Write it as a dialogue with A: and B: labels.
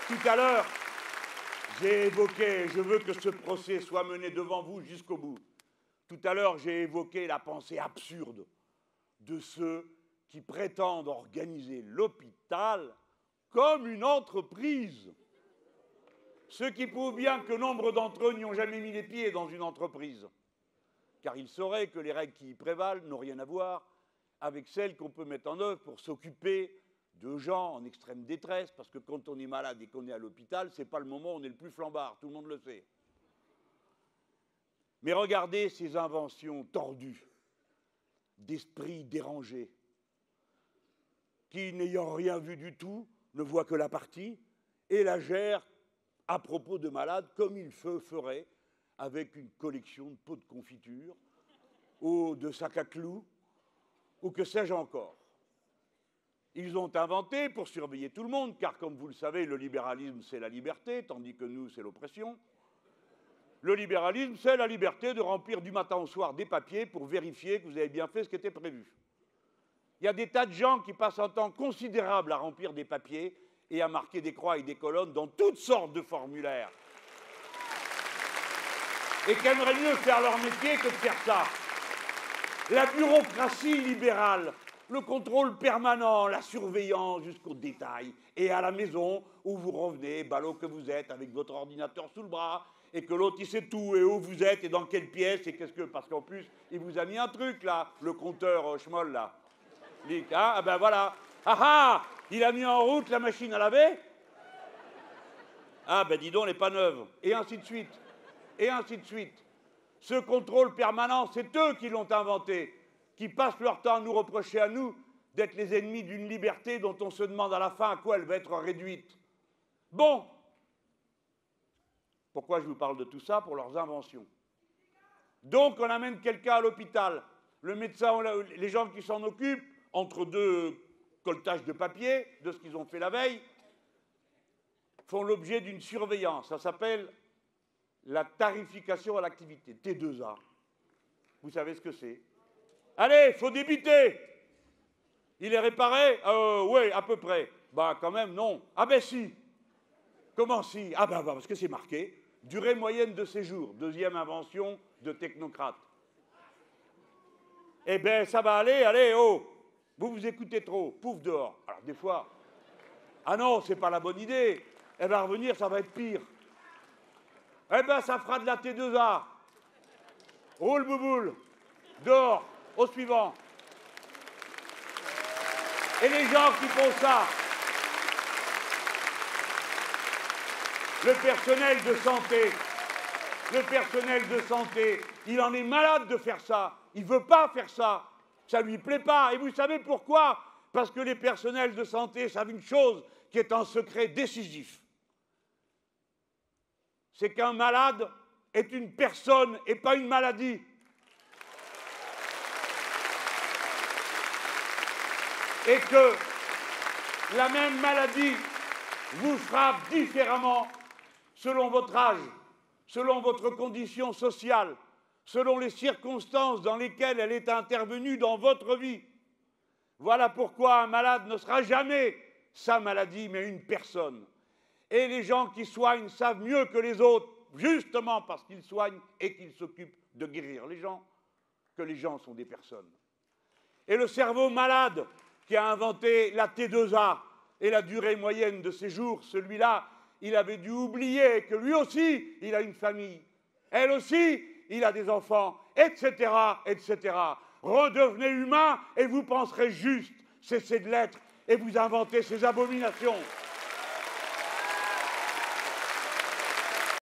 A: Tout à l'heure, j'ai évoqué, je veux que ce procès soit mené devant vous jusqu'au bout. Tout à l'heure, j'ai évoqué la pensée absurde de ceux qui prétendent organiser l'hôpital comme une entreprise. Ce qui prouve bien que nombre d'entre eux n'y ont jamais mis les pieds dans une entreprise. Car ils sauraient que les règles qui y prévalent n'ont rien à voir avec celles qu'on peut mettre en œuvre pour s'occuper de gens en extrême détresse, parce que quand on est malade et qu'on est à l'hôpital, ce n'est pas le moment où on est le plus flambard, tout le monde le sait. Mais regardez ces inventions tordues, d'esprits dérangés, qui, n'ayant rien vu du tout, ne voient que la partie et la gèrent à propos de malades comme ils feraient avec une collection de pots de confiture ou de sacs à clous ou que sais-je encore. Ils ont inventé pour surveiller tout le monde, car comme vous le savez, le libéralisme c'est la liberté, tandis que nous c'est l'oppression. Le libéralisme c'est la liberté de remplir du matin au soir des papiers pour vérifier que vous avez bien fait ce qui était prévu. Il y a des tas de gens qui passent un temps considérable à remplir des papiers et à marquer des croix et des colonnes dans toutes sortes de formulaires. Et qui aimeraient mieux faire leur métier que de faire ça. La bureaucratie libérale, le contrôle permanent, la surveillance jusqu'au détail. Et à la maison, où vous revenez, ballot que vous êtes, avec votre ordinateur sous le bras, et que l'autre, il sait tout, et où vous êtes, et dans quelle pièce, et qu'est-ce que... Parce qu'en plus, il vous a mis un truc, là, le compteur Schmoll, là. Hein, ah ben voilà. Ah ah, il a mis en route la machine à laver. Ah ben dis donc, elle n'est pas neuve. Et ainsi de suite. Et ainsi de suite. Ce contrôle permanent, c'est eux qui l'ont inventé, qui passent leur temps à nous reprocher à nous d'être les ennemis d'une liberté dont on se demande à la fin à quoi elle va être réduite. Bon. Pourquoi je vous parle de tout ça? Pour leurs inventions. Donc on amène quelqu'un à l'hôpital. Le médecin, les gens qui s'en occupent, entre deux coltages de papier, de ce qu'ils ont fait la veille, font l'objet d'une surveillance. Ça s'appelle la tarification à l'activité, T2A. Vous savez ce que c'est? Allez, il faut débiter. Il est réparé? Oui, à peu près. Bah quand même, non. Ah ben si. Comment si? Ah ben parce que c'est marqué. Durée moyenne de séjour, deuxième invention de technocrate. Eh ben ça va aller, allez, oh. Vous vous écoutez trop, pouf dehors. Alors des fois, ah non, c'est pas la bonne idée. Elle va revenir, ça va être pire. Eh ben ça fera de la T2A. Roule bouboule, dehors, au suivant. Et les gens qui font ça, le personnel de santé, il en est malade de faire ça. Il ne veut pas faire ça. Ça ne lui plaît pas. Et vous savez pourquoi? Parce que les personnels de santé savent une chose qui est un secret décisif. C'est qu'un malade est une personne et pas une maladie. Et que la même maladie vous frappe différemment selon votre âge, selon votre condition sociale, selon les circonstances dans lesquelles elle est intervenue dans votre vie. Voilà pourquoi un malade ne sera jamais sa maladie, mais une personne. Et les gens qui soignent savent mieux que les autres, justement parce qu'ils soignent et qu'ils s'occupent de guérir les gens, que les gens sont des personnes. Et le cerveau malade qui a inventé la T2A et la durée moyenne de séjour, celui-là, il avait dû oublier que lui aussi, il a une famille. Elle aussi, il a des enfants, etc., etc. Redevenez humain et vous penserez juste, cessez de l'être et vous inventez ces abominations.